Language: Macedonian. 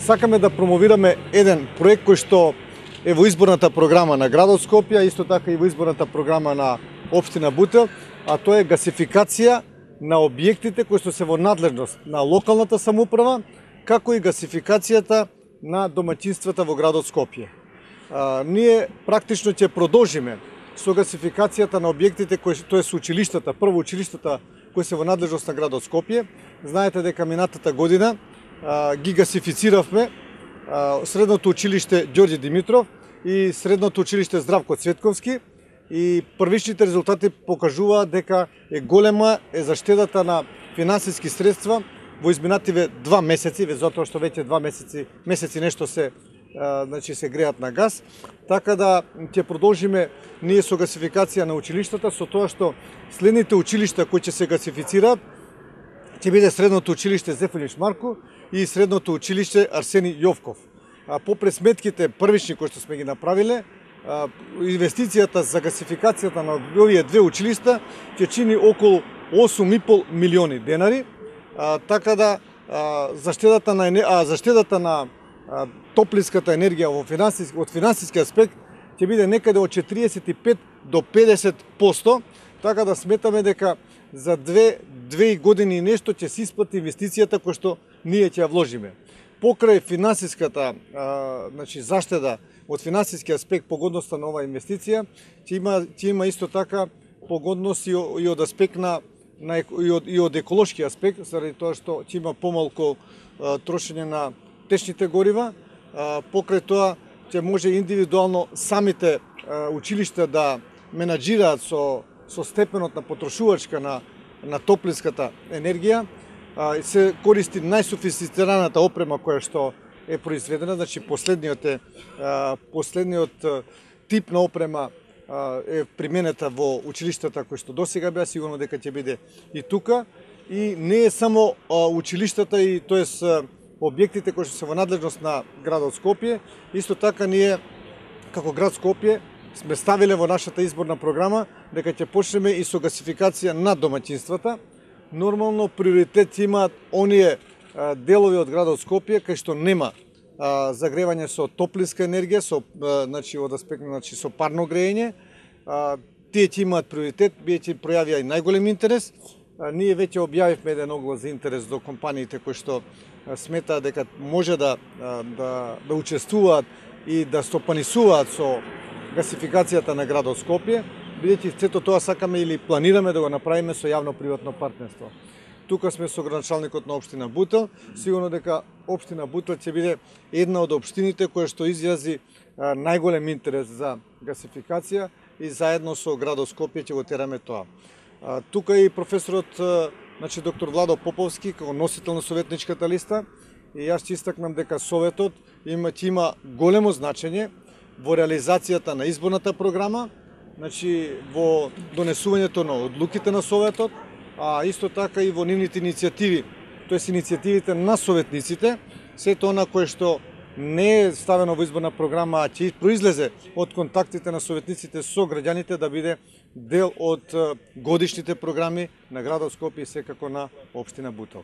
Сакаме да промовираме еден проект кој што е во изборната програма на градот Скопје, исто така и во изборната програма на општина Бутел, а тоа е гасификација на објектите кои што се во надлежност на локалната самоуправа, како и гасификацијата на домаќинствата во градот Скопје. Ние практично ќе продолжиме со гасификацијата на објектите кои тоа се училиштата, прво училиштата кои се во надлежност на градот Скопје. Знаете дека минатата година ги гасифициравме средното училиште Ѓорѓе Димитров и средното училиште Здравко Цветковски, и првичните резултати покажуваат дека е голема заштедата на финансиски средства во изминативе 2 месеци, затоа што веќе 2 месеци нешто се се греат на газ, така да ќе продолжиме ние со гасификација на училиштата, со тоа што следните училишта кои ќе се гасифицираат ќе биде средното училиште Зефилиш Марко и средното училиште Арсени Јовков. По пресметките првични кои што сме ги направиле, инвестицијата за гасификацијата на овие две училишта ќе чини околу 8,5 милиони денари, така да заштедата на топлинската енергија од финансиски аспект ќе биде некаде од 45 до 50%, така да сметаме дека за две години и нешто ќе се исплати инвестицијата која што ние ќе ја вложиме. Покрај финансиската заштеда од финансиски аспект, погодноста на оваа инвестиција, ќе има исто така погодност и од аспект и од еколошки аспект, заради тоа што ќе има помалку трошење на течните горива. Покрај тоа ќе може индивидуално самите училишта да менаџираат со степенот на потрошувачка на топлинската енергија. Се користи најсофистицираната опрема која што е произведена, последниот тип на опрема е применета во училиштата кои што досега беа, сигурно дека ќе биде и тука. И не е само училиштата и тоест објектите кои што се во надлежност на градот Скопје, исто така ние како град Скопје сме ставиле во нашата изборна програма дека ќе почнеме и со гасификација на домаќинствата. Нормално приоритет имаат оние делови од градот Скопје кај што нема загревање со топлинска енергија, од аспект со парно грејење. Тие ќе имаат приоритет, ќе пројавија и најголем интерес. Ние веќе објавивме еден оглас за интерес до компаниите кои што сметаат дека може да учествуваат и да стопанисуваат со гасификацијата на градот Скопје, бидејќи сето тоа сакаме или планираме да го направиме со јавно-приватно партнерство. Тука сме со градоначалникот на општина Бутел. Сигурно дека општина Бутел ќе биде една од општините која што изјази најголем интерес за гасификација и заедно со градот Скопје ќе го тераме тоа. Тука и професорот доктор Владо Поповски како носител на советничката листа, и јас ќе истакнам дека советот ќе има големо значење во реализацијата на изборната програма, во донесувањето на одлуките на советот, а исто така и во нивните иницијативи, тоест иницијативите на советниците, сето она кое што не е ставено во изборна програма, а ќе произлезе од контактите на советниците со граѓаните, да биде дел од годишните програми на градот Скопје и секако на општина Бутел.